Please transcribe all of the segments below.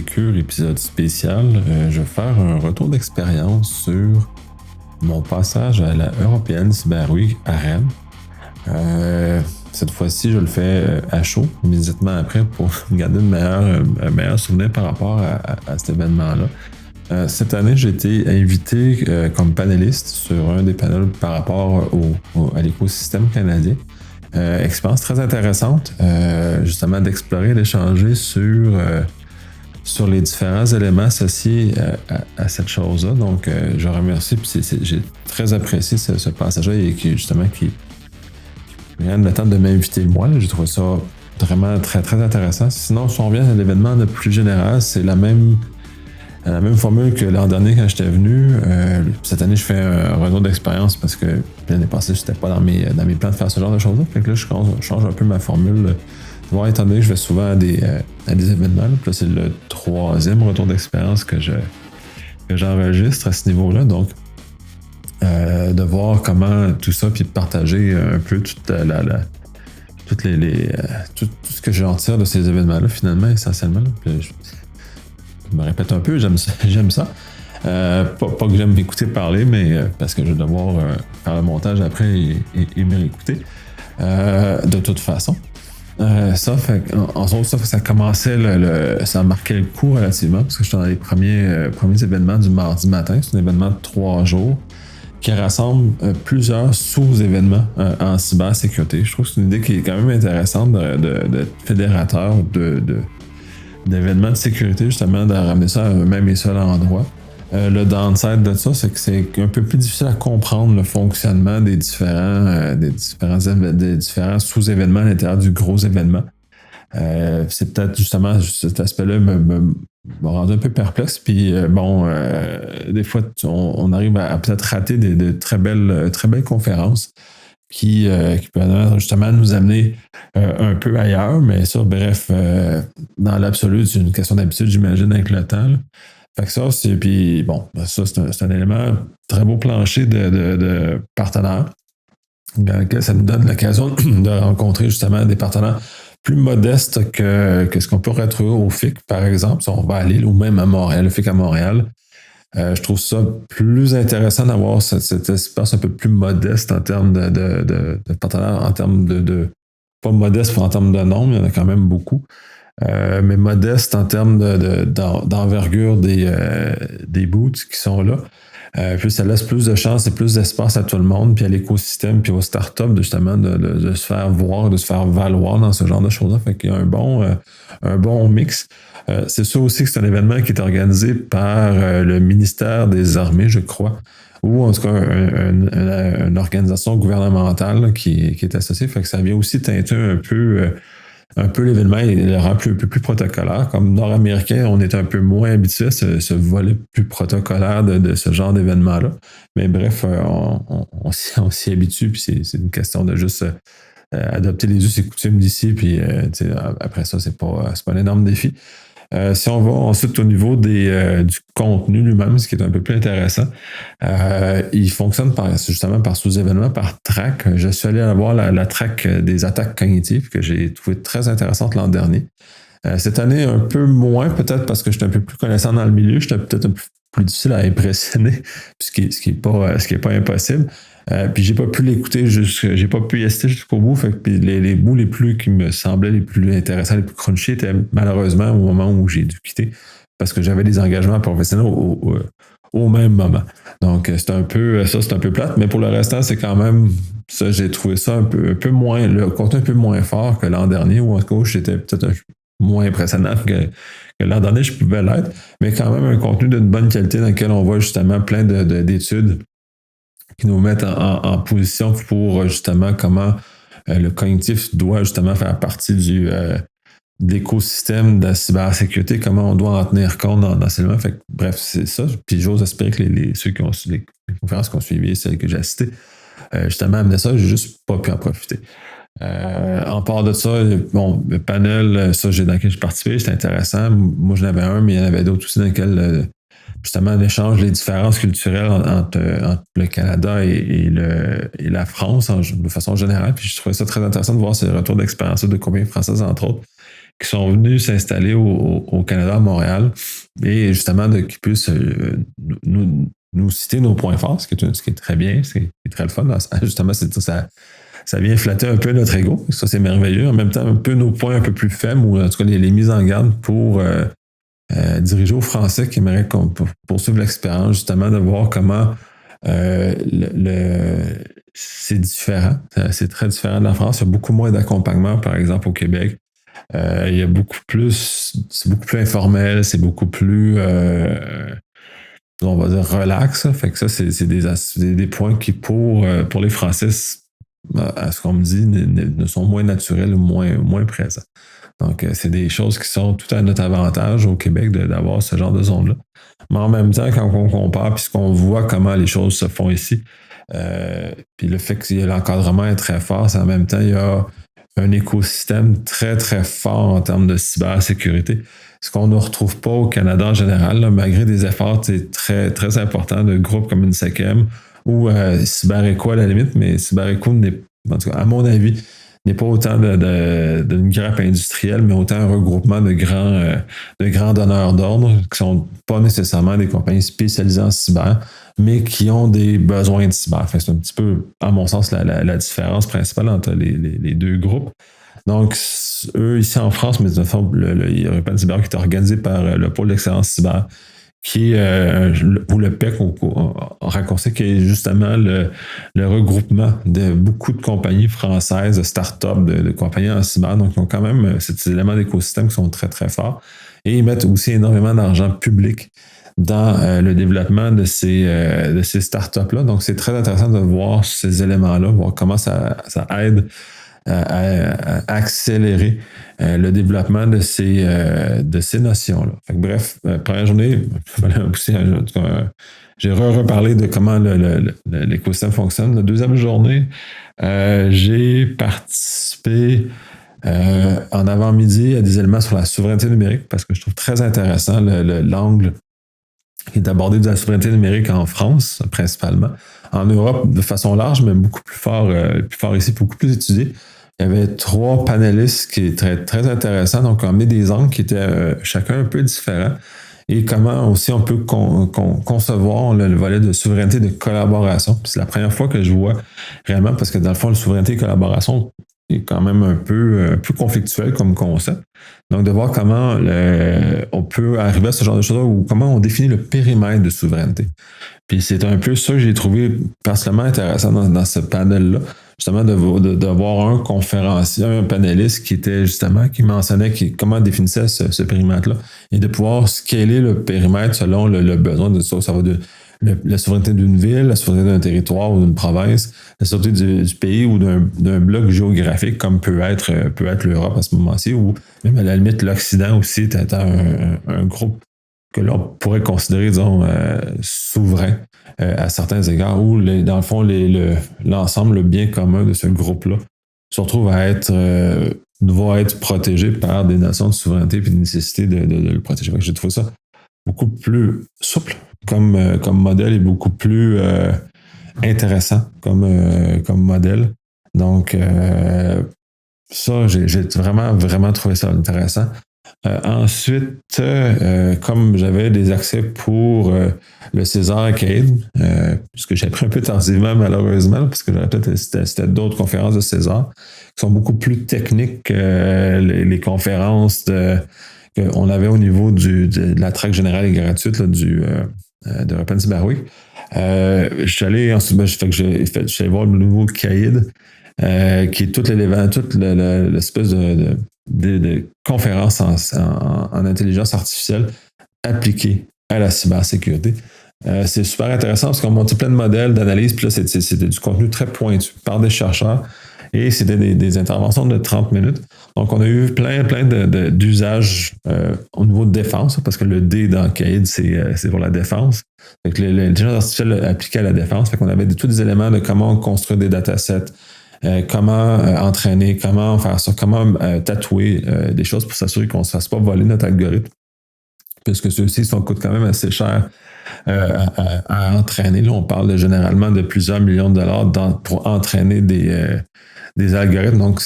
Sécure, épisode spécial. Je vais faire un retour d'expérience sur mon passage à la Européenne Cyber Week à Rennes. Cette fois-ci, je le fais à chaud, immédiatement après, pour me garder un meilleur souvenir par rapport à cet événement-là. Cette année, j'ai été invité comme panéliste sur un des panels par rapport à l'écosystème canadien. Expérience très intéressante, justement d'explorer, d'échanger sur les différents éléments associés à cette chose-là. Donc, je remercie, puis j'ai très apprécié ce passage-là et qui prenne le temps de m'inviter moi. J'ai trouvé ça vraiment très, très intéressant. Sinon, si on revient à l'événement de plus général, c'est la même formule que l'an dernier quand j'étais venu. Cette année, je fais un retour d'expérience parce que l'année passée, je n'étais pas dans mes plans de faire ce genre de choses-là. Fait que là, je change un peu ma formule. Bon, étant donné que je vais souvent à des événements, là, puis là, c'est le 3e retour d'expérience que j'enregistre à ce niveau-là. Donc, de voir comment tout ça, puis de partager un peu tout ce que j'en tire de ces événements-là, finalement, essentiellement. Puis, je me répète un peu, j'aime ça. Pas que j'aime m'écouter parler, mais parce que je vais devoir faire le montage après et me réécouter. De toute façon. Ça commençait, ça marquait le coup relativement, parce que j'étais dans les premiers événements du mardi matin. C'est un événement de 3 jours qui rassemble plusieurs sous-événements en cybersécurité. Je trouve que c'est une idée qui est quand même intéressante d'être fédérateur d'événements de sécurité, justement, de ramener ça à un même et seul endroit. Le downside de ça, c'est que c'est un peu plus difficile à comprendre le fonctionnement des différents sous-événements à l'intérieur du gros événement. C'est peut-être justement cet aspect-là m'a rendu un peu perplexe. Puis des fois, on arrive à peut-être rater de très belles conférences qui peuvent justement nous amener un peu ailleurs. Mais ça, bref, dans l'absolu, c'est une question d'habitude, j'imagine, avec le temps, là. Fait que ça, c'est un élément très beau plancher de partenaires. Ça nous donne l'occasion de rencontrer justement des partenaires plus modestes que ce qu'on peut retrouver au FIC, par exemple, si on va à Lille ou même à Montréal, le FIC à Montréal. Je trouve ça plus intéressant d'avoir cet espace un peu plus modeste en termes de partenaires, en termes de pas modeste en termes de nombre, il y en a quand même beaucoup. Mais modeste en termes d'envergure des boots qui sont là. Puis ça laisse plus de chance et plus d'espace à tout le monde, puis à l'écosystème, puis aux startups, justement, de se faire voir, de se faire valoir dans ce genre de choses-là. Fait qu'il y a un bon mix. C'est sûr aussi que c'est un événement qui est organisé par le ministère des Armées, je crois, ou en tout cas une organisation gouvernementale qui est associée. Fait que ça vient aussi teinter un peu l'événement et le rend un peu plus protocolaire. Comme Nord-Américain, on est un peu moins habitué à ce volet plus protocolaire de ce genre d'événement-là. Mais bref, on s'y habitue, puis c'est une question de juste adopter les us et coutumes d'ici, puis après ça, c'est pas un énorme défi. Si on va ensuite au niveau du contenu lui-même, ce qui est un peu plus intéressant, il fonctionne justement par sous-événement, par track. Je suis allé voir la track des attaques cognitives que j'ai trouvé très intéressante l'an dernier. Cette année, un peu moins, peut-être parce que j'étais un peu plus connaissant dans le milieu, j'étais peut-être un peu plus difficile à impressionner, ce qui est pas impossible. Puis j'ai pas pu l'écouter, j'ai pas pu y assister jusqu'au bout. Fait que les bouts qui me semblaient les plus intéressants, les plus crunchy, étaient malheureusement au moment où j'ai dû quitter, parce que j'avais des engagements professionnels au même moment. Donc c'est un peu plate, mais pour le restant, c'est quand même ça, j'ai trouvé ça un peu moins, le contenu un peu moins fort que l'an dernier, ou en tout cas, j'étais peut-être moins impressionnant que l'an dernier, je pouvais l'être, mais quand même un contenu d'une bonne qualité dans lequel on voit justement plein d'études qui nous mettent en position pour justement comment le cognitif doit justement faire partie de l'écosystème de la cybersécurité, comment on doit en tenir compte dans ces éléments. Fait que, bref, c'est ça. Puis j'ose espérer que ceux qui ont les conférences qui ont suivi, celles que j'ai assistées, justement amenaient ça, j'ai juste pas pu en profiter. En part de ça, le panel dans lequel j'ai participé, c'était intéressant. Moi, j'en avais un, mais il y en avait d'autres aussi dans lesquels justement on échange les différences culturelles entre le Canada et la France de façon générale. Puis je trouvais ça très intéressant de voir ces retours d'expérience de compagnies françaises, entre autres, qui sont venus s'installer au Canada, à Montréal, et justement qu'ils puissent nous citer nos points forts, ce qui est très bien, ce qui est très le fun. Justement, ça vient flatter un peu notre ego. Ça, c'est merveilleux. En même temps, un peu nos points un peu plus faibles, ou en tout cas les mises en garde pour diriger aux Français qui aimeraient poursuivre l'expérience, justement, de voir comment c'est différent. C'est très différent de la France. Il y a beaucoup moins d'accompagnement, par exemple, au Québec. Il y a c'est beaucoup plus informel, c'est beaucoup plus, on va dire, relax. Fait que ça, c'est des points qui, pour les Français, à ce qu'on me dit, ne sont moins naturels ou moins présents. Donc, c'est des choses qui sont tout à notre avantage au Québec d'avoir ce genre de zone-là. Mais en même temps, quand on compare, puisqu'on voit comment les choses se font ici, puis le fait que l'encadrement est très fort, c'est en même temps, il y a un écosystème très, très fort en termes de cybersécurité. Ce qu'on ne retrouve pas au Canada en général, là, malgré des efforts très, très importants de groupes comme INSECEM ou CyberEcho à la limite, mais CyberEcho en tout cas, à mon avis, n'est pas autant d'une grappe industrielle, mais autant un regroupement de grands donneurs d'ordre qui ne sont pas nécessairement des compagnies spécialisées en cyber, mais qui ont des besoins de cyber. Enfin, c'est un petit peu, à mon sens, la différence principale entre les deux groupes. Donc, eux, ici en France, mais de toute façon, il y a European Cyber qui est organisé par le pôle d'excellence cyber, qui est, ou le PEC en raccourci, qui est justement le regroupement de beaucoup de compagnies françaises, de start-up, de compagnies en cyber. Donc, ils ont quand même ces éléments d'écosystème qui sont très, très forts. Et ils mettent aussi énormément d'argent public dans le développement de ces startups-là. Donc, c'est très intéressant de voir ces éléments-là, voir comment ça aide à accélérer le développement de ces notions-là. Fait que, bref, première journée, aussi, j'ai reparlé de comment l'écosystème fonctionne. La deuxième journée, j'ai participé en avant-midi à des éléments sur la souveraineté numérique parce que je trouve très intéressant l'angle qui est abordé de la souveraineté numérique en France, principalement. En Europe, de façon large, mais beaucoup plus fort ici, beaucoup plus étudié. Il y avait 3 panélistes qui étaient très, très intéressants, donc on a mis des angles qui étaient chacun un peu différents. Et comment aussi on peut concevoir le volet de souveraineté de collaboration. C'est la première fois que je vois réellement, parce que dans le fond, la souveraineté et collaboration est quand même un peu conflictuel comme concept. Donc, de voir comment on peut arriver à ce genre de choses ou comment on définit le périmètre de souveraineté. Puis c'est un peu ça que j'ai trouvé particulièrement intéressant dans ce panel-là. Justement, de voir un conférencier, un panéliste qui mentionnait comment définissait ce périmètre-là et de pouvoir scaler le périmètre selon le besoin de ça. Ça va de la souveraineté d'une ville, la souveraineté d'un territoire ou d'une province, la souveraineté du pays ou d'un bloc géographique comme peut être l'Europe à ce moment-ci, ou même à la limite l'Occident aussi étant un groupe que l'on pourrait considérer, disons, souverain à certains égards, où, dans le fond, l'ensemble, le bien commun de ce groupe-là se retrouve va être protégé par des notions de souveraineté et de nécessité de le protéger. J'ai trouvé ça beaucoup plus souple comme modèle et beaucoup plus intéressant comme modèle. Donc, ça, j'ai vraiment, vraiment trouvé ça intéressant. Ensuite, comme j'avais des accès pour le César Arcade, puisque j'ai pris un peu tardivement malheureusement, parce que j'aurais peut-être c'était d'autres conférences de César qui sont beaucoup plus techniques que les conférences qu'on avait au niveau de la track générale et gratuite là, de Open Cyber Week. Je suis allé ensuite, je suis allé voir le nouveau CAID, qui est toute l'espèce de conférence en intelligence artificielle appliquée à la cybersécurité. C'est super intéressant parce qu'on montait plein de modèles d'analyse, puis là, c'était du contenu très pointu par des chercheurs et c'était des interventions de 30 minutes. Donc, on a eu plein d'usages au niveau de défense, parce que le D dans CAID, c'est pour la défense. Fait que l'intelligence artificielle appliquée à la défense, fait qu'on avait tous des éléments de comment construire des datasets, comment entraîner, comment faire ça, comment tatouer des choses pour s'assurer qu'on ne se fasse pas voler notre algorithme. Puisque ceux-ci coûtent quand même assez cher à entraîner. Là, on parle généralement de plusieurs millions de dollars pour entraîner des algorithmes. Donc,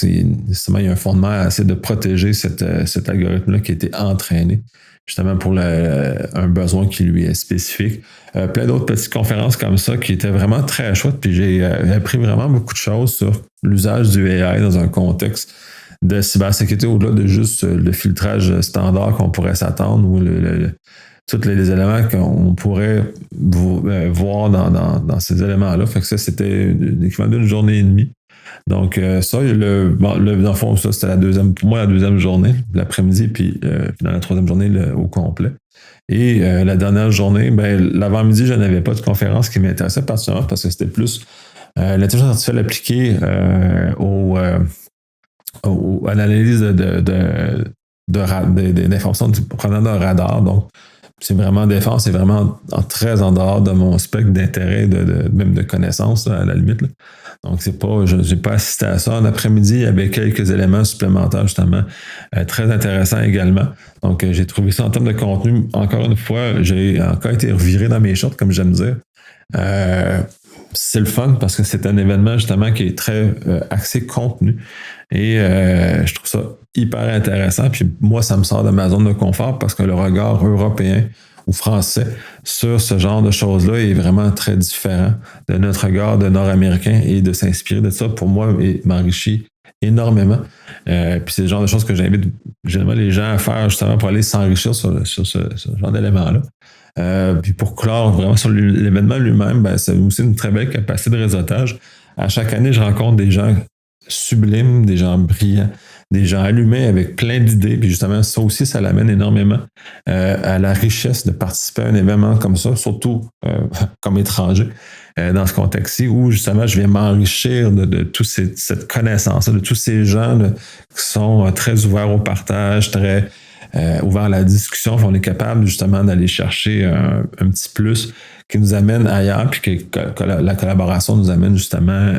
justement, il y a un fondement à essayer de protéger cet algorithme-là qui a été entraîné justement pour un besoin qui lui est spécifique. Plein d'autres petites conférences comme ça qui étaient vraiment très chouettes. Puis j'ai appris vraiment beaucoup de choses sur l'usage du AI dans un contexte de cybersécurité au-delà de juste le filtrage standard qu'on pourrait s'attendre ou tous les éléments qu'on pourrait voir dans ces éléments-là. Fait que ça, c'était l'équivalent d'une journée et demie. Donc, ça, dans le fond, ça, c'était pour moi, la deuxième journée, l'après-midi, puis dans la troisième journée, au complet. Et la dernière journée, l'avant-midi, je n'avais pas de conférence qui m'intéressait particulièrement parce que c'était plus l'intelligence artificielle appliquée à l'analyse d'informations prenant d'un radar. Donc, c'est vraiment défense, c'est vraiment très en dehors de mon spectre d'intérêt, même de connaissances, à la limite. Là. Donc, je n'ai pas assisté à ça. En après-midi, il y avait quelques éléments supplémentaires, justement, très intéressants également. Donc, j'ai trouvé ça en termes de contenu. Encore une fois, j'ai encore été reviré dans mes shorts, comme j'aime dire. C'est le fun parce que c'est un événement, justement, qui est très axé contenu. Et je trouve ça hyper intéressant. Puis moi, ça me sort de ma zone de confort parce que le regard européen ou français sur ce genre de choses-là est vraiment très différent de notre regard de Nord-Américain et de s'inspirer de ça, pour moi, m'enrichit énormément. Puis c'est le genre de choses que j'invite généralement les gens à faire justement pour aller s'enrichir sur ce genre d'éléments-là. Puis pour clore vraiment sur l'événement lui-même, c'est aussi une très belle capacité de réseautage. À chaque année, je rencontre des gens sublimes, des gens brillants, des gens allumés avec plein d'idées. Puis justement, ça aussi, ça l'amène énormément à la richesse de participer à un événement comme ça, surtout comme étranger dans ce contexte-ci, où justement, je viens m'enrichir de toute cette connaissance, de tous ces gens là, qui sont très ouverts au partage, très ouverts à la discussion. On est capable justement d'aller chercher un petit plus qui nous amène ailleurs, puis que la collaboration nous amène justement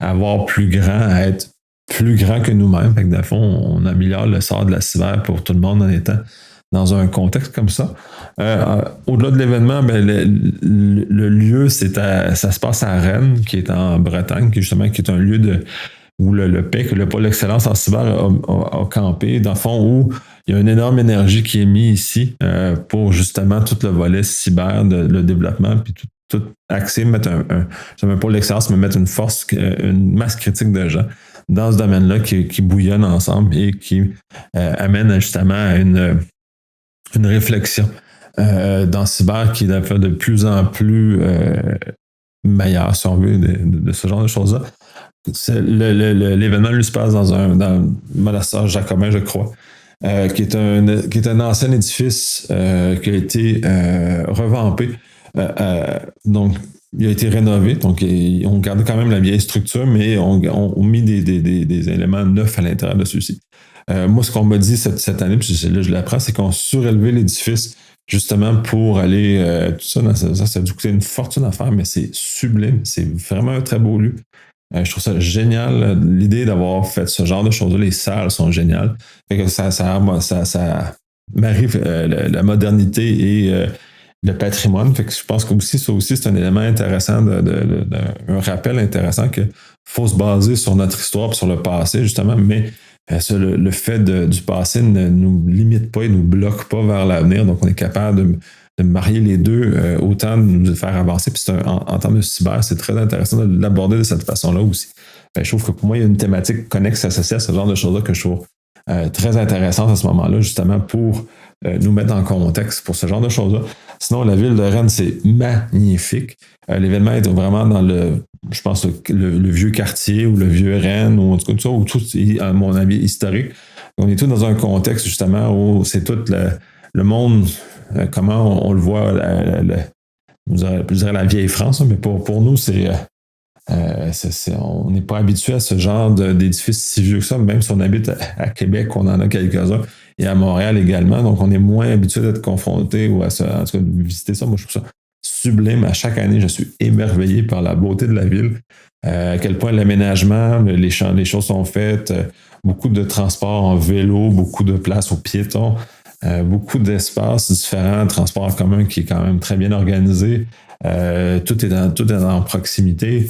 à voir plus grand, à être plus grand que nous-mêmes. Fait que, dans le fond, on améliore le sort de la cyber pour tout le monde en étant dans un contexte comme ça. Au-delà de l'événement, le lieu, ça se passe à Rennes, qui est en Bretagne, qui est un lieu où le PEC, le pôle d'excellence en cyber, a campé, dans le fond, où il y a une énorme énergie qui est mise ici pour justement tout le volet cyber, le développement, puis tout axé, mettre un pôle d'excellence, mais mettre une masse critique de gens dans ce domaine-là qui bouillonnent ensemble et qui amène justement à une réflexion dans cyber qui est de plus en plus meilleure, si on veut, de ce genre de choses-là. L'événement lui se passe dans le monastère jacobin, je crois, qui est un ancien édifice qui a été revampé. Donc, il a été rénové, donc on gardait quand même la vieille structure, mais on mis des éléments neufs à l'intérieur de ceux-ci. Moi, ce qu'on m'a dit cette année, puis là je l'apprends, c'est qu'on surélevé l'édifice justement pour aller tout ça, ça a dû coûter une fortune à faire, mais c'est sublime, c'est vraiment un très beau lieu. Je trouve ça génial, l'idée d'avoir fait ce genre de choses-là. Les salles sont géniales. Fait que ça marie la modernité et le patrimoine. Fait que je pense que ça aussi, c'est un élément intéressant, un rappel intéressant qu'il faut se baser sur notre histoire et sur le passé, justement, mais le fait du passé ne nous limite pas et ne nous bloque pas vers l'avenir. Donc, on est capable de marier les deux, autant de nous faire avancer. Puis en termes de cyber, c'est très intéressant de l'aborder de cette façon-là aussi. Je trouve que pour moi, il y a une thématique connexe associée à ce genre de choses-là que je trouve très intéressante à ce moment-là, justement pour nous mettre en contexte pour ce genre de choses-là. Sinon, la ville de Rennes, c'est magnifique. L'événement est vraiment dans je pense, le vieux quartier ou le vieux Rennes, ou en tout cas tout ça, ou tout, à mon avis, historique. On est tous dans un contexte, justement, où c'est tout le monde, comment on le voit, je dirais la vieille France, mais pour nous, on n'est pas habitué à ce genre d'édifice si vieux que ça, même si on habite à Québec, on en a quelques-uns, et à Montréal également, donc on est moins habitué d'être confronté ou en tout cas de visiter ça. Moi, je trouve ça sublime. À chaque année, je suis émerveillé par la beauté de la ville, à quel point l'aménagement, les choses sont faites, beaucoup de transports en vélo, beaucoup de places aux piétons, beaucoup d'espaces différents, transports en commun qui est quand même très bien organisé. Tout est en proximité.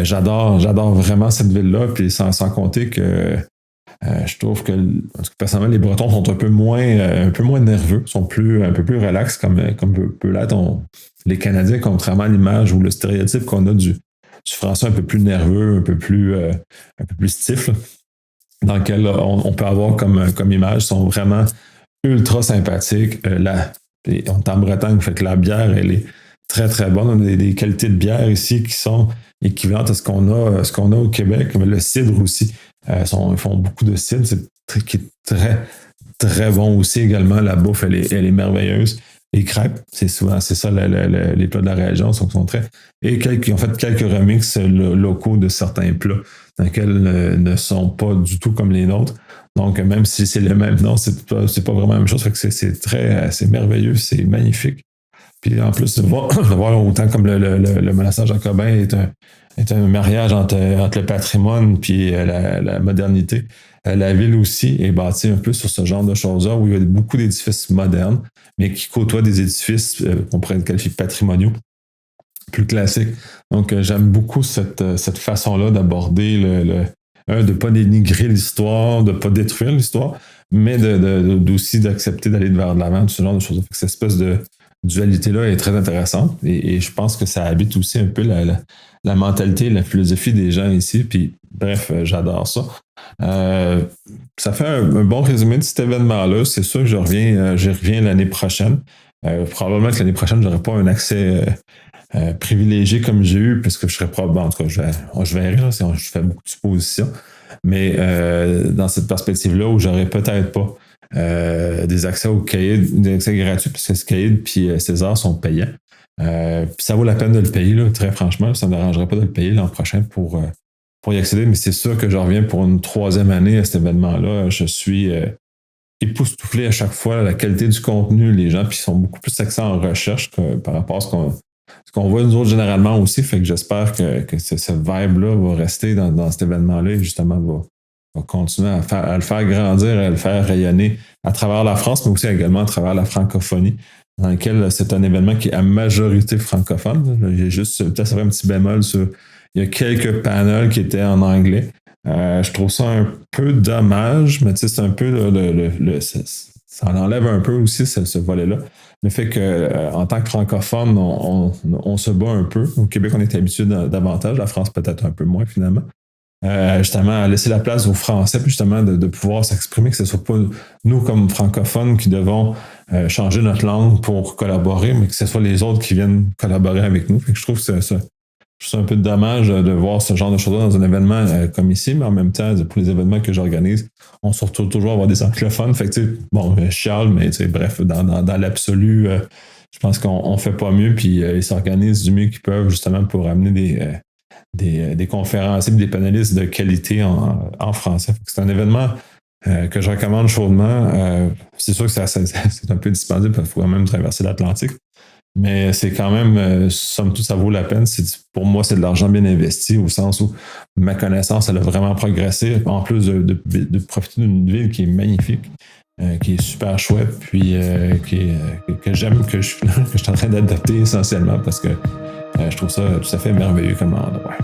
J'adore vraiment cette ville-là, puis sans compter que je trouve que personnellement, les Bretons sont un peu moins nerveux, sont un peu plus relax comme peut l'être les Canadiens, contrairement à l'image ou le stéréotype qu'on a du Français un peu plus nerveux, un peu plus stiff, là, dans lequel on peut avoir comme image, sont vraiment ultra sympathiques. On est en Bretagne, fait que la bière, elle est très très bonne. On a des qualités de bière ici qui sont équivalentes à ce qu'on a au Québec. Mais le cidre aussi. Ils font beaucoup de cidre, qui est très très bon aussi également. La bouffe, elle est merveilleuse. Les crêpes, c'est ça, les plats de la région sont très. Et ils ont fait quelques remixes locaux de certains plats, dans lesquels ne sont pas du tout comme les nôtres. Donc, même si c'est le même nom, c'est pas vraiment la même chose. Fait que c'est merveilleux, c'est magnifique. Puis en plus, de voir autant comme le monastère jacobin est un mariage entre le patrimoine et la modernité. La ville aussi est bâtie un peu sur ce genre de choses-là, où il y a beaucoup d'édifices modernes, mais qui côtoient des édifices qu'on pourrait qualifier patrimoniaux, plus classiques. Donc, j'aime beaucoup cette façon-là d'aborder de ne pas dénigrer l'histoire, de ne pas détruire l'histoire, mais aussi d'accepter d'aller vers de l'avant, ce genre de choses. Cette espèce de dualité-là est très intéressante et je pense que ça habite aussi un peu la mentalité, la philosophie des gens ici. Puis, bref, j'adore ça. Ça fait un bon résumé de cet événement-là. C'est sûr que j'y reviens l'année prochaine. Probablement que l'année prochaine, je n'aurai pas un accès privilégié comme j'ai eu, puisque je serais probablement, en tout cas, je verrai, là, je fais beaucoup de suppositions. Mais dans cette perspective-là, où j'aurais peut-être pas des accès au caïd, des accès gratuits, parce que ce caïd puis César sont payants. Puis ça vaut la peine de le payer, là, très franchement. Ça ne me dérangerait pas de le payer l'an prochain pour y accéder, mais c'est sûr que je reviens pour une troisième année à cet événement-là. Je suis époustouflé à chaque fois, la qualité du contenu, les gens, puis ils sont beaucoup plus axés en recherche par rapport à ce qu'on voit nous autres généralement aussi. Fait que j'espère que cette vibe-là va rester dans cet événement-là et justement va continuer à le faire grandir, à le faire rayonner à travers la France, mais aussi également à travers la francophonie, dans lequel c'est un événement qui est à majorité francophone. J'ai juste peut-être un petit bémol sur. Il y a quelques panels qui étaient en anglais. Je trouve ça un peu dommage, mais tu sais, c'est un peu ça en enlève un peu aussi ce volet-là. Le fait qu'en tant que francophone, on se bat un peu. Au Québec, on est habitué davantage. La France, peut-être un peu moins, finalement. Justement, à laisser la place aux Français, puis justement de pouvoir s'exprimer, que ce ne soit pas nous, comme francophones, qui devons changer notre langue pour collaborer, mais que ce soit les autres qui viennent collaborer avec nous. Fait que je trouve que c'est un peu dommage de voir ce genre de choses-là dans un événement comme ici, mais en même temps, pour les événements que j'organise, on se retrouve toujours à avoir des anglophones. Fait que, tu sais, bon, je chiale, mais bref, dans l'absolu, je pense qu'on fait pas mieux, puis ils s'organisent du mieux qu'ils peuvent, justement, pour amener des conférenciers et des panélistes de qualité en français. C'est un événement que je recommande chaudement. C'est sûr que c'est un peu dispendieux parce qu'il faut quand même traverser l'Atlantique. Mais c'est quand même, somme toute, ça vaut la peine. Pour moi, c'est de l'argent bien investi au sens où ma connaissance, elle a vraiment progressé. En plus de profiter d'une ville qui est magnifique, qui est super chouette, puis que j'aime, que je suis en train d'adapter essentiellement parce que je trouve ça tout à fait merveilleux comme endroit.